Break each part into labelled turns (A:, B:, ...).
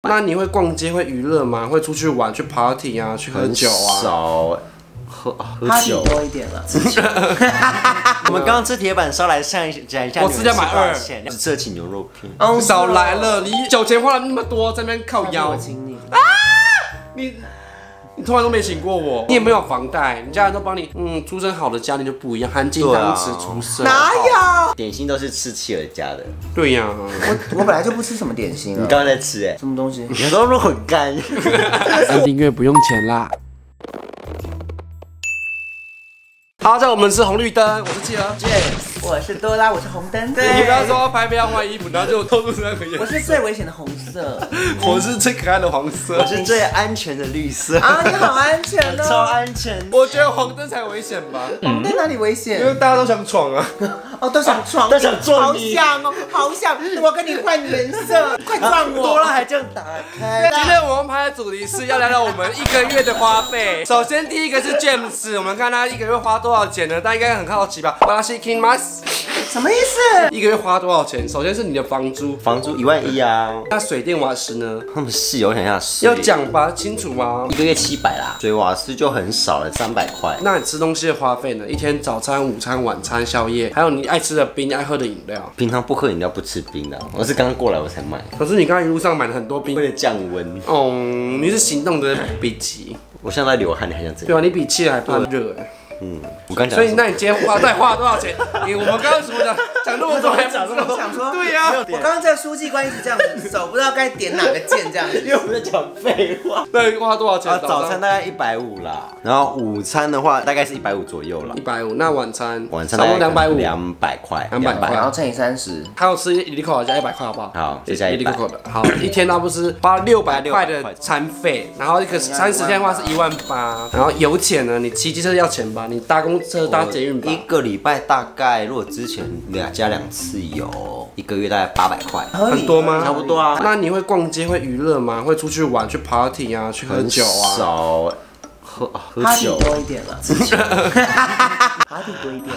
A: 那你会逛街、会娱乐吗？会出去玩、去 party 啊、去喝酒啊？
B: 少喝酒
C: 多一点了。
B: 我们刚刚吃铁板烧来讲一下，
A: 我吃220，
B: 只吃得起牛肉片。
C: 哦，
A: 少来了，你酒钱花了那么多，在那边靠腰。
C: 我请你
A: 啊！你从来都没请过我，你也没有房贷，你家人都帮你，出身好的家庭就不一样，含金汤匙出身。
C: 哪有？
B: 点心都是吃企鹅家的。
A: 对呀，
C: 我本来就不吃什么点心啊。
B: 你刚刚在吃
C: 什么东西？
B: 你说肉很干。
A: 按订阅不用钱啦。好，在我们是红绿灯，我是企鹅，
C: 我是多拉，我是红灯。
A: 你不要说排队要换衣服，然后就透露出那个颜色。
C: 我是最危险的红色，
A: 我是最可爱的黄色，
B: 我是最安全的绿色。
C: 啊，你好安全哦，
B: 超安全。
A: 我觉得黄灯才危险吧？
C: 红灯哪里危
A: 因
C: 险？
A: 为大家都想闯啊。
C: 哦，都想撞，
B: 都想撞
C: 好
B: 你
C: 想哦，好想，我跟你换颜色，快撞我！
B: 多了还这样打开。
A: 今天我们拍的主题是要聊聊我们1个月的花费。首先第一个是 James， 我们看他1个月花多少钱呢？大家应该很好奇吧？巴西 King Mas
C: 什么意思
A: ？1个月花多少钱？首先是你的房租
B: 11000啊。
A: 那水电瓦斯呢？
B: 他们室友想想
A: 要讲吧，清楚吗
B: ？1个月700啦，水瓦斯就很少了，300块。
A: 那你吃东西的花费呢？一天早餐、午餐、晚餐、宵夜，还有你爱吃的冰、爱喝的饮料。
B: 平常不喝饮料不吃冰的，我是刚过来我才买。
A: 可是你刚才一路上买了很多冰，
B: 为了降温。
A: 哦，你是行动的比基。
B: 我现在在流汗，你还想怎样？
A: 对啊，你比气还怕热哎。
B: 我刚讲。
A: 所以那你今天花多少钱？我们刚刚什么讲那么多，还讲这么多？
C: 想说，
A: 对呀，
C: 我刚刚这个书记官一直这样子手，不知道该点哪个键这样子。
B: 因为我们在讲废话。
A: 那花多少钱？
B: 早餐大概150啦，然后午餐的话大概是150左右啦。
A: 150，那晚餐
B: 差不多
A: 250，200
B: 块
A: ，200块，
C: 然后乘以30。
A: 还有吃一粒口加100块，好不好？
B: 好，就加100
A: 的。好，一天那不是花600块的餐费，然后一个30天的话是18000，然后油钱呢？你骑机车要钱吧？你搭公车搭捷运吧
B: ？1个礼拜大概，如果之前加2次油，1个月大概800块，
A: 很多吗？
B: 差不多啊。
A: 那你会逛街、会娱乐吗？会出去玩、去 party 啊、去喝酒啊？
B: 少喝酒
C: 多一点了。party多一点了。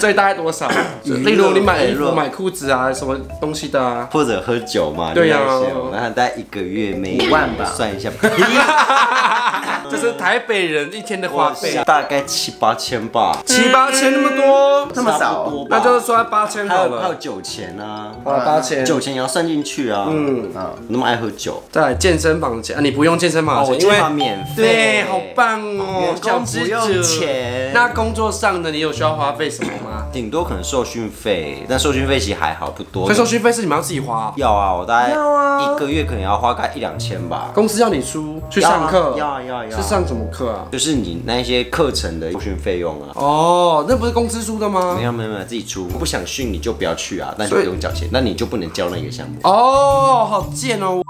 A: 这大概多少？例如你买衣服、买裤子啊，什么东西的啊？
B: 或者喝酒嘛？
A: 对呀，
B: 那大概1个月没
C: 5万吧，
B: 算一下。
A: 这是台北人一天的花费，
B: 大概7、8千吧。
A: 7、8千那么多，
C: 这么少？
A: 那就是算8000好了。
B: 还有酒钱啊，
A: 花了8000，
B: 酒钱也要算进去啊。那么爱喝酒。
A: 再来健身房钱啊，你不用健身房钱，
B: 因为免费。
A: 对，好棒哦，
B: 员工不用钱。
A: 那工作上呢，你有需要花费什么吗？
B: 顶多可能受训费，但受训费其实还好，不多。
A: 所以受训费是你们要自己花？
B: 要啊，我大概1个月可能要花个1、2千吧。
A: 公司要你出去上课？
B: 要。
A: 是上什么课啊？
B: 就是你那些课程的受训费用啊。
A: 哦，那不是公司出的吗？
B: 没有，自己出。不想训你就不要去啊，那就不用缴钱，那你就不能交那个项目。
A: 哦，好贱哦。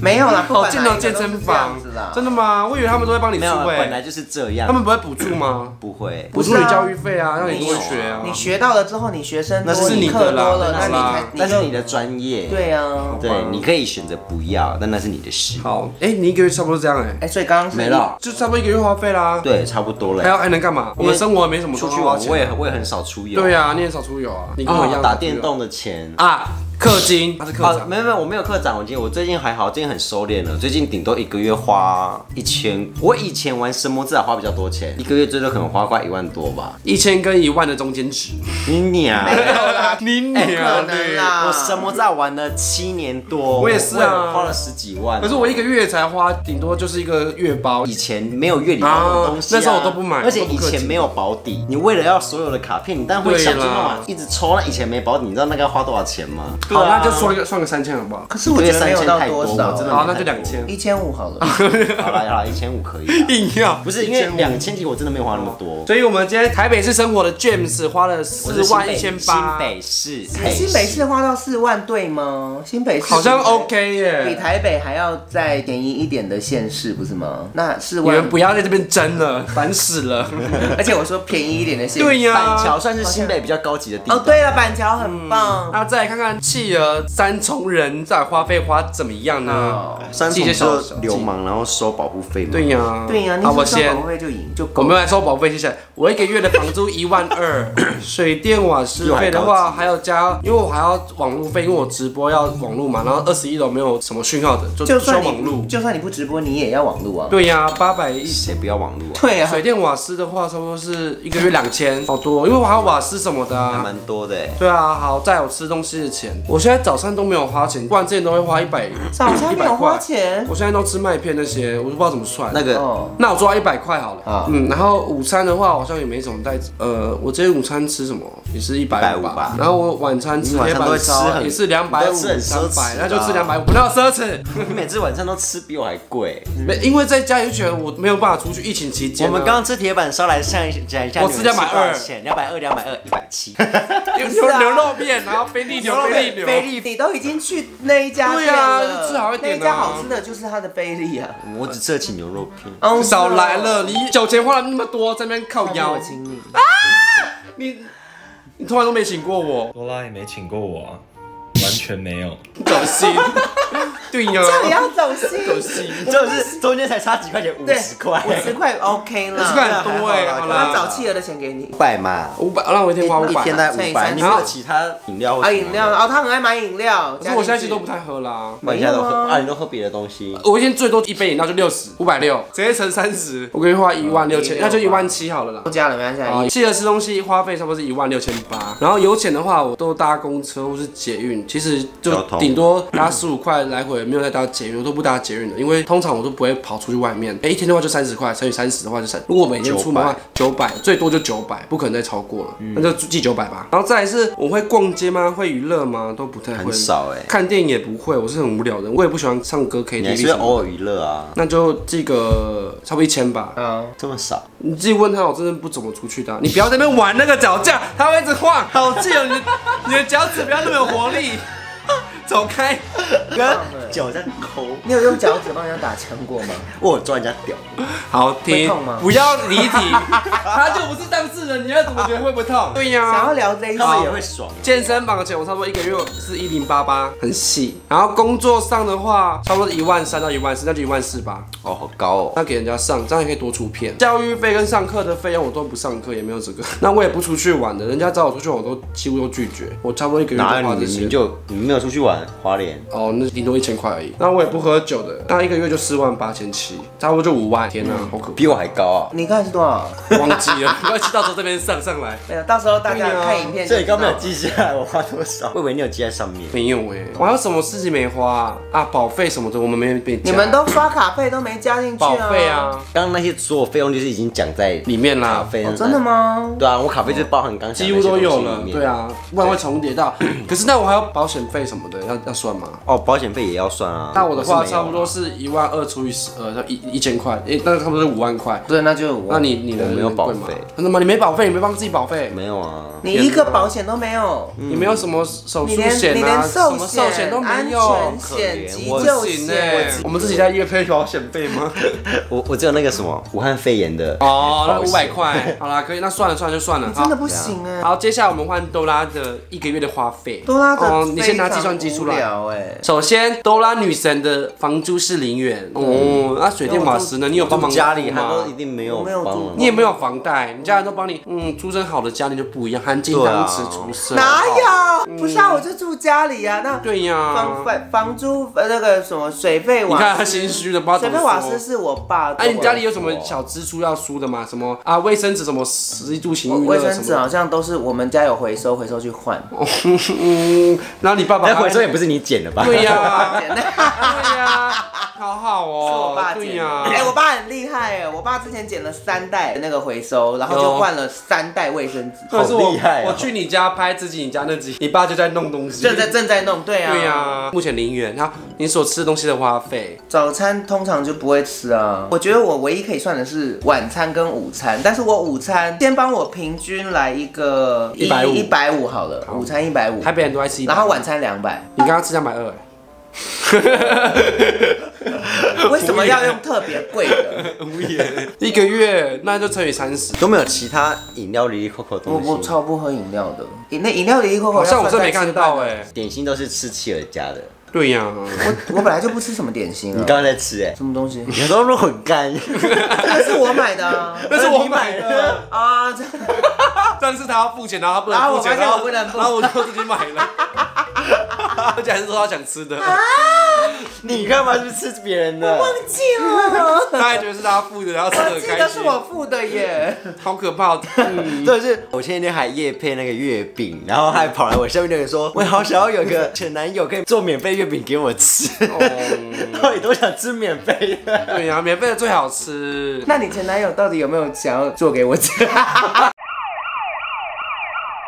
C: 没有啦，
A: 好健到健身房，真的吗？我以为他们都会帮你出诶，
B: 本来就是这样。
A: 他们不会补助吗？
B: 不会，
A: 补助你教育费啊，让你多学啊。
C: 你学到了之后，你学生
A: 那是你的啦，
B: 那是你的专业。
C: 对啊，
B: 对，你可以选择不要，但那是你的事。
A: 好，你1个月差不多这样
C: 所以刚刚
B: 没了，
A: 就差不多1个月花费啦。
B: 对，差不多了。
A: 还能干嘛？我们生活没什么
B: 出去玩，我也很少出游。
A: 对啊，你也少出游啊。你跟我一样
B: 打电动的钱
A: 啊。氪金，他是氪长。
B: 没有，我没有氪长金。我最近还好，最近很收敛了。最近顶多1个月花1000。我以前玩神魔至少花比较多钱，1个月最多可能花快1万多吧。
A: 1000跟1万的中间值。
B: 你娘！
C: 没有啦，
A: 你娘！
C: 可能啦。
B: 我神魔至少玩了7年多，
A: 我也是啊，
B: 花了10几万。
A: 可是我1个月才花，顶多就是一个月包。
B: 以前没有月礼包这种东西，
A: 那时候我都不买。
B: 而且以前没有保底，你为了要所有的卡片，你当然会想尽办法一直抽。那以前没保底，你知道那个要花多少钱吗？
A: 好，那就算个3000好不好？
C: 可是我觉得没有到多少，
A: 好，那就2000，1500
C: 好了。
B: 好了，1500可以。
A: 硬要
B: 不是因为2000，其实我真的没有花那么多。
A: 所以我们今天台北市生活的 James 花了41800。
B: 新
C: 北市花到4万对吗？新北市
A: 好像 OK 耶，
C: 比台北还要再便宜一点的县市不是吗？那4万，
A: 你们不要在这边争了，烦死了。
C: 而且我说便宜一点的县市，
A: 对呀，
B: 板桥算是新北比较高级的地方。
C: 哦，对了，板桥很棒。
A: 那再来看看企企鹅三重人在花费花怎么样呢？
B: 三重是流氓，然后收保护费吗？
A: 对呀，
C: 对呀，你收保护费就赢就够。
A: 我们来收保护费，谢谢。我一个月的房租12000，水电瓦斯费的话还要加，因为我还要网路费，因为我直播要网路嘛，然后21楼没有什么讯号的，就收网路。
C: 就算你不直播，你也要网路啊。
A: 对呀，800，
B: 谁不要网路啊？
C: 对呀，
A: 水电瓦斯的话，差不多是一个月2000，好多，因为我还有瓦斯什么的啊，
B: 还蛮多的哎。
A: 对啊，好，再有吃东西的钱，我现在早餐都没有花钱，不然之前都会花100，
C: 早餐没有花钱，
A: 我现在都吃麦片那些，我都不知道怎么算。
B: 那个，
A: 那我抓100块好了。然后午餐的话好像也没什么带，我今天午餐吃什么也是150吧，然后我晚餐吃铁板烧也是250-300，那就吃250，不要奢侈。
B: 你每次晚餐都吃比我还贵，
A: 因为在家里就觉得我没有办法出去，疫情期间。
B: 我们刚刚吃铁板烧来讲一下，
A: 我吃220，220，220，170。牛肉面，然后菲力牛，
C: 你都已经去那一家店了，对
A: 啊，吃好一点。
C: 那一家好吃的就是它的菲力啊。
B: 我只吃得起牛肉片。
A: 少来了，你酒钱花了那么多，在那边靠腰。你从来都没请过我，
D: 多拉也没请过我啊，完全没有。
A: 走心，对呀，
C: 这也要走心，
B: 就是中间才差几块钱，50块
C: ，50块 OK 了，50
A: 块很多哎，好了，
C: 那找企鹅的钱给你
B: ，500嘛
A: ，500，让我一天花500，
B: 一天大概500，你还有其他饮料？
C: 啊，饮料，他很爱买饮料，
A: 可是我现在其实都不太喝啦，
B: 你现在都喝你都喝别的东西。
A: 我一天最多一杯饮料就60，560，直接乘30，我可以花16000，那就17000好了啦。
C: 都加了没关系。
A: 企鹅吃东西花费差不多是16800，然后油钱的话，我都搭公车或是捷运，其实就顶多搭15块来回，没有再搭捷运，我都不搭捷运的，因为通常我都不会跑出去外面。一天的话就30块，乘以30的话就30。如果我每天出门的话900，最多就900，不可能再超过了，那就记900吧。然后再来是我会逛街吗？会娱乐吗？都不太会，
B: 很少哎。
A: 看电影也不会，我是很无聊的，我也不喜欢唱歌 KTV。
B: 你还是偶尔娱乐啊？
A: 那就记个差不多1000吧。
B: 这么少？
A: 你自己问他，我真的不怎么出去的。你不要在那边玩那个脚架，他会一直晃，好气哦！你的脚趾不要那么有活力。走开！
B: 脚在抠。
C: 你有用脚趾帮人家打枪过吗？
B: 我有抓人家屌。
A: 好听，不要离题。他就不是当事人，你要怎么觉得会不会痛？对呀，
C: 想要聊这一
B: 他们也会爽。
A: 健身房的钱我差不多一个月是1088，很细。然后工作上的话，差不多13000到14000，那就14000吧。
B: 哦，好高哦。
A: 那给人家上，这样也可以多出片。教育费跟上课的费用我都不上课，也没有这个。那我也不出去玩的，人家找我出去玩，我都几乎都拒绝。我差不多一个月花这些。
B: 你没有出去玩？花莲
A: 哦，那顶多1000块而已。那我也不喝酒的，那一个月就48700，差不多就5万。天哪，好可怕！
B: 比我还高啊！
C: 你看是多少？
A: 忘记了，没关系，到时候这边上来。
C: 没有，到时候大家看影片。
B: 所以你刚没有记下来我花多少？我以为你有记在上面。
A: 没有哎，我还有什么事情没花啊？保费什么的我们没加。
C: 你们都刷卡费都没加进去啊？
A: 保费啊，
B: 刚刚那些所有费用就是已经讲在
A: 里面啦。
B: 卡费
C: 真的吗？
B: 对啊，我卡费就是包含刚
A: 几乎都有了。对啊，不然会重叠到。可是那我还有保险费什么的要算吗？
B: 哦，保险费也要算啊。
A: 那我的话差不多是12000除以12，就1000块，那差不多是5万块。
C: 对，那就5万。
A: 那你的
B: 没有保费？
A: 真的吗？你没保费，你没帮自己保费？
B: 没有啊。
C: 你一个保险都没有，
A: 你没有什么手术险啊，什么寿险都没有，
C: 安全险、急救险。
A: 我们自己在业配保险费吗？
B: 我只有那个什么武汉肺炎的
A: 哦，那500块。好啦，可以，那算了就算了。
C: 真的不行哎。
A: 好，接下来我们换多拉的一个月的花费。
C: 多拉的
A: 你先拿计算机出来。首先，多拉女神的房租是0元。哦，那水电瓦斯呢？你有帮忙
B: 家里他都一定没有帮忙。
A: 你也没有房贷，你家人都帮你。出身好的家庭就不一样，含金汤匙出身。
C: 哪有？不是啊，我就住家里啊。那
A: 对呀，
C: 房租那个什么水费瓦斯，
A: 你看他心虚的，不知道怎么说。
C: 水费瓦斯是我爸。
A: 哎，你家里有什么小支出要输的吗？什么啊？卫生纸什么食衣住行娱乐什么？
C: 卫生纸好像都是我们家有回收去换。
A: 然后你爸爸
B: 回收也不是你捡的吧？
A: 对呀，对呀，好好哦。
C: 是我爸捡的。哎，我爸很厉害哎，我爸之前捡了3袋那个回收，然后就换了3袋卫生纸。
B: 好厉害！
A: 我去你家拍自己你家那集，你爸就在弄东西。
C: 正在弄，对啊。
A: 对呀，目前0元。然后你所吃的东西的花费，
C: 早餐通常就不会吃啊。我觉得我唯一可以算的是晚餐跟午餐，但是我午餐先帮我平均来一个150好了，午餐150。
A: 台北人都爱吃150，
C: 然后晚餐200。
A: 你刚刚吃220。
C: 为什么要用特别贵的？
A: 无言，1个月那就乘以30，
B: 都没有其他饮料里里扣扣的东西。
C: 我超不喝饮料的，饮料里里扣扣
A: 好像我真没看到哎。
B: 点心都是吃企鹅家的。
A: 对呀，
C: 我本来就不吃什么点心啊。
B: 你刚刚在吃哎？
C: 什么东西？
B: 有时候都很干。
C: 这个是我买的啊，
A: 那是我买的
C: 啊。
A: 但是他要付钱，然后他不能付钱，然后我就自己买了，而且还是说他想吃的。
B: 你干嘛去吃别人的？
C: 忘记了，
A: 他还觉得是他付的，然后吃的很开心。
C: 这个是我付的耶，
A: 好可怕。
B: 就是我前几天还业配那个月饼，然后还跑来我下面那个说，我好想要有个前男友可以做免费月饼给我吃。到底都想吃免费的？
A: 对呀，免费的最好吃。
C: 那你前男友到底有没有想要做给我吃？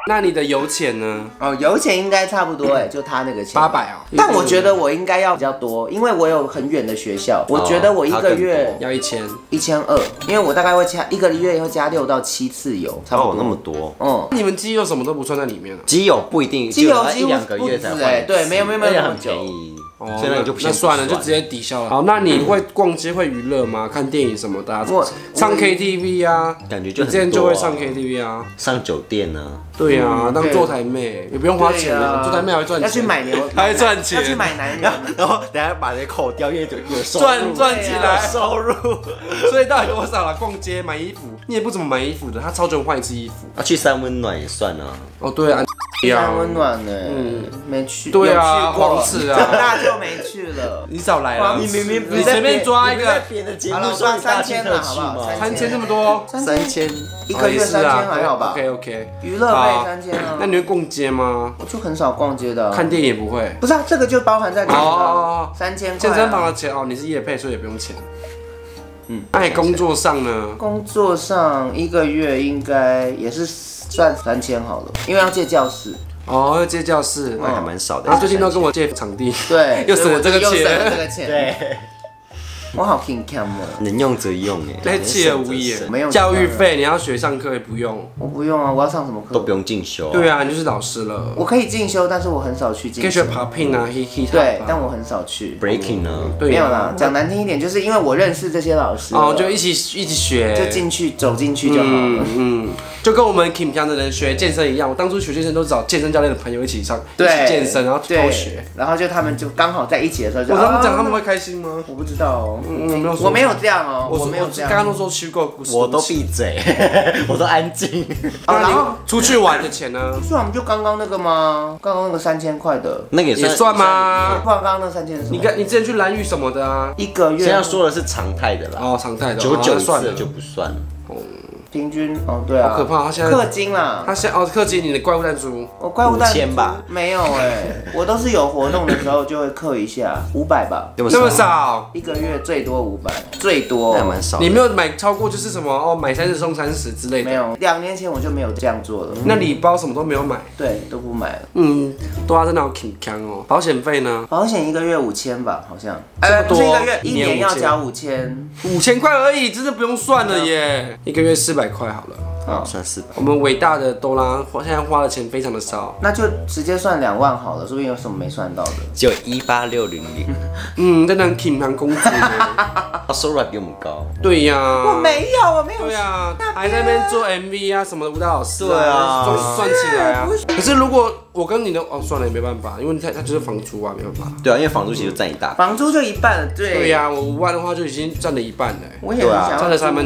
A: 那你的油钱呢？
C: 哦，油钱应该差不多就他那个钱
A: 800啊。
C: 但我觉得我应该要比较多，因为我有很远的学校，我觉得我一个月
A: 要1000，1200，
C: 因为我大概会加1个月会加6到7次油，差不多
B: 那么多。
A: 你们机油什么都不算在里面了。
B: 机油不一定，
C: 机油
B: 1、2个月才换。
C: 对，没有那么
B: 很便宜。
A: 所以那算了，就直接抵消了。好，那你会逛街会娱乐吗？看电影什么的？唱 KTV 啊？
B: 感觉就
A: 你之前就会上 KTV 啊？
B: 上酒店呢？
A: 对啊，当坐台妹也不用花钱啊，坐台妹还会赚钱。
C: 要去买牛，
A: 还会赚钱。
C: 要去买男人，
B: 然后等下把那扣掉，因为有收
A: 入，赚起来
B: 收入。
A: 所以到底多少了？逛街买衣服，你也不怎么买衣服的，他超久换一次衣服。
B: 啊，去三温暖也算啊。
A: 哦，对啊。
C: 三温暖呢？没去。
A: 对啊，黄池啊，
C: 长大就没去了。
A: 你少来了，
B: 你明明
A: 你随便抓一个。
B: 别的节
C: 目
B: 算
C: 3000了，好不好
A: ？3000这么多
C: ？30001个月3000还好吧
A: ？OK，
C: 娱乐费3000啊。
A: 那你会逛街吗？
C: 我就很少逛街的。
A: 看电影也不会。
C: 不是啊，这个就包含在里面了。3000块。
A: 健身房的钱哦，你是业配，所以也不用钱。那你工作上呢？
C: 工作上1个月应该也是算3000好了，因为要借教室。
A: 哦，要借教室，
B: 那还蛮少的。
A: 然后最近都跟我借场地，
C: 对，
A: 又省了这个钱，
C: 对。我好勤俭哦，
B: 能用则用哎，
A: 那弃而无益。
C: 没有
A: 教育费，你要学上课也不用。
C: 我不用啊，我要上什么课？
B: 都不用进修。
A: 对啊，你就是老师了。
C: 我可以进修，但是我很少去进修。
A: 可以学 popping 啊 ，hip hop。
C: 对，但我很少去。
B: breaking 呢？
C: 没有啦，讲难听一点，就是因为我认识这些老师，
A: 哦，就一起学，
C: 就走进去就好了。
A: 就跟我们 Kim 这样的人学健身一样，我当初学健身都找健身教练的朋友一起上，一起健身，然后偷学，
C: 然后就他们就刚好在一起的时候，
A: 我这样讲他们会开心吗？
C: 我不知道哦，
A: 我没有
C: 没有这样哦，我没有这样。
A: 刚刚都说虚构故事，
B: 我都闭嘴，我都安静。
A: 然后出去玩的钱呢？
C: 出去玩不就刚刚那个吗？刚刚那个3000块的，
B: 那个也
A: 算吗？
C: 不然刚刚那3000是什么？
A: 你之前去蓝屿什么的啊
C: ？1个月。
B: 现在说的是常态的啦。
A: 哦，常态的
B: ，99次就不算了。
C: 平均哦，对啊，
A: 好可怕！他现在
C: 氪金啦，
A: 他现在氪金，你的怪物弹珠，
C: 我怪物弹珠
B: 5000吧，
C: 没有我都是有活动的时候就会氪一下500吧，
A: 那么少
C: ，1个月最多500，最多，
B: 那蛮少。
A: 你没有买超过就是什么哦，买30送30之类的？
C: 没有，2年前我就没有这样做了。
A: 那礼包什么都没有买？
C: 对，都不买了。
A: 都要在那挺强哦。保险费呢？
C: 保险1个月5000吧，好像。
A: 不
C: 是1个月，1年要交5000，5000
A: 块而已，真的不用算了耶。1个月400块好了。
B: 算是。
A: 我们伟大的哆啦现在花的钱非常的少，
C: 那就直接算2万好了，说不定有什么没算到的。
B: 只有18600。
A: 在那挺强公主，
B: 收入还比我们高。
C: 我
A: 对呀，
C: 没有。
A: 对呀，还在那边做 MV 啊什么的舞蹈老师。
B: 对啊，
A: 算起来啊。可是如果我跟你的算了也没办法，因为他就是房租啊，没办法。
B: 对啊，因为房租其实占一大，
C: 房租就一半了。
A: 对呀，我5万的话就已经占了一半了。
C: 我也想
A: 占了1/3了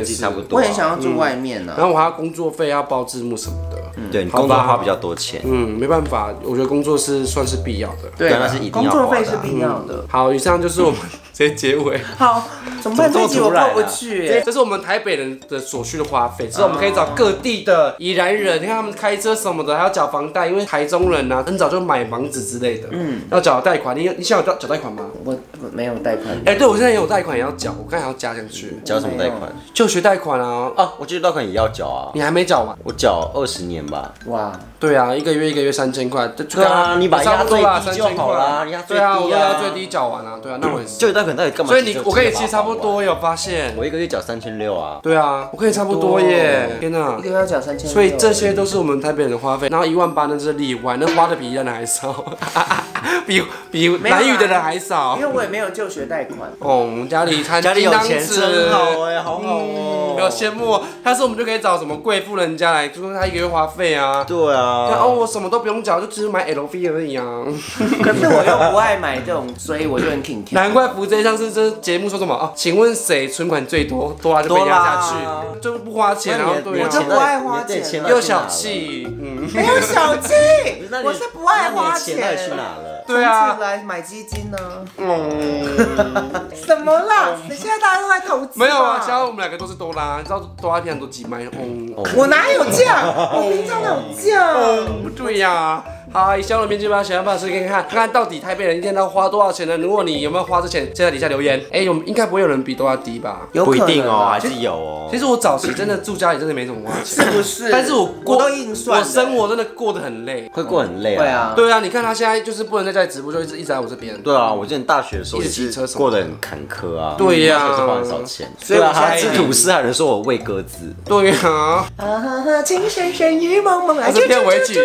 B: ，1/3差不多。
C: 我也想要住外面呢，
A: 然后我还要工作费，要包字幕什么的。
B: 对，你工作花比较多钱。
A: 没办法，我觉得工作是算是必要的。
C: 对，
B: 那是一定要
C: 工作费是必要的。
A: 好，以上就是我们直接结尾。
C: 好，怎么办？这集我过不去。
A: 这是我们台北人的所需的花费，之后我们可以找各地的宜兰人，你看他们开车什么的，还要缴房贷，因为台中人啊，很早就买房子之类的，要缴贷款。你现在有缴贷款吗？
C: 我没有贷款。
A: 对我现在也有贷款也要缴，我刚才要加上去。
B: 缴什么贷款？
A: 就学贷款啊。
B: 我记得贷款也要缴啊。
A: 你还没缴完？
B: 我缴20年吧。
C: 哇，
A: 对啊，一个月3000块，
B: 对啊，你把压最低就好啦，你压最低啊。
A: 对啊，我都压最低缴完了，对啊，那我也是。
B: 就那可能到底干嘛？
A: 所以我跟你其实差不多，有发现？
B: 我一个月缴3600啊。
A: 对啊，我跟你差不多耶！天哪，
C: 一个月要缴3000。
A: 所以这些都是我们台北人的花费，然后18000那是例外，那花的比宜兰人还少，比南屿的人还少。
C: 因为我也没有就学贷款。
A: 哦，我们家里
B: 有钱真好哎，好好哦。
A: 没有羡慕，但是我们就可以找什么贵妇人家来，就说他一个月花费啊。
B: 对啊。
A: 然后我什么都不用缴，就只是买 LV 而已啊。
C: 可是我又不爱买这种，所以我就很挺。
A: 难怪福这上次这节目说什么哦？请问谁存款最多？多啦就被压下去，就不花钱，然后对啊，
C: 我就不爱花钱，
A: 又小气，
C: 没有小气，我是不爱花钱。
B: 钱去哪了？
A: 对啊，
C: 来买基金呢。什么啦？现在大家都在投资。
A: 没有啊，其他我们2个都是多拉，你知道多拉平常都几麦
C: 我哪有这样？我平常哪有这样？
A: 不对呀。好，以下我的面积把想办法试给你看，看看到底台北人一天要花多少钱呢？如果你有没有花这钱，先在底下留言。应该不会有人比多拉低吧？
B: 不一定哦，还是有哦。
A: 其实我早期真的住家里真的没怎么花钱，
C: 是不是？
A: 但是我
C: 都硬算，
A: 我生活真的过得很累，
B: 会过很累啊。
C: 对啊，
A: 对啊，你看他现在就是不能在家里直播，就一直来我这边。
B: 对啊，我记得大学的时候
A: 一直骑车什么
B: 过得很坎坷啊。
A: 对呀，
B: 是花很少钱。
C: 所以我
B: 他吃吐司，还有人说我喂鸽子。
A: 对呀。
C: 情深深雨蒙蒙，
A: 这是片尾曲，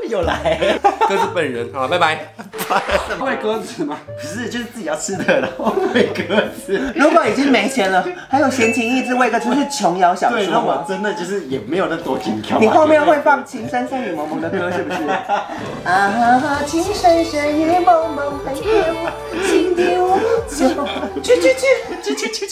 B: 又来
A: 鸽子本人，好，拜拜。喂鸽子吗？
B: 不是，就是自己要吃的，然后喂鸽子。
C: 如果已经没钱了，还有闲情逸致喂鸽子，是琼瑶小说吗？
B: 对，那我真的就是也没有那多紧张。
C: 你后面会放情深深雨蒙蒙的歌是不是？情深深雨蒙蒙，陪我心底无酒。去。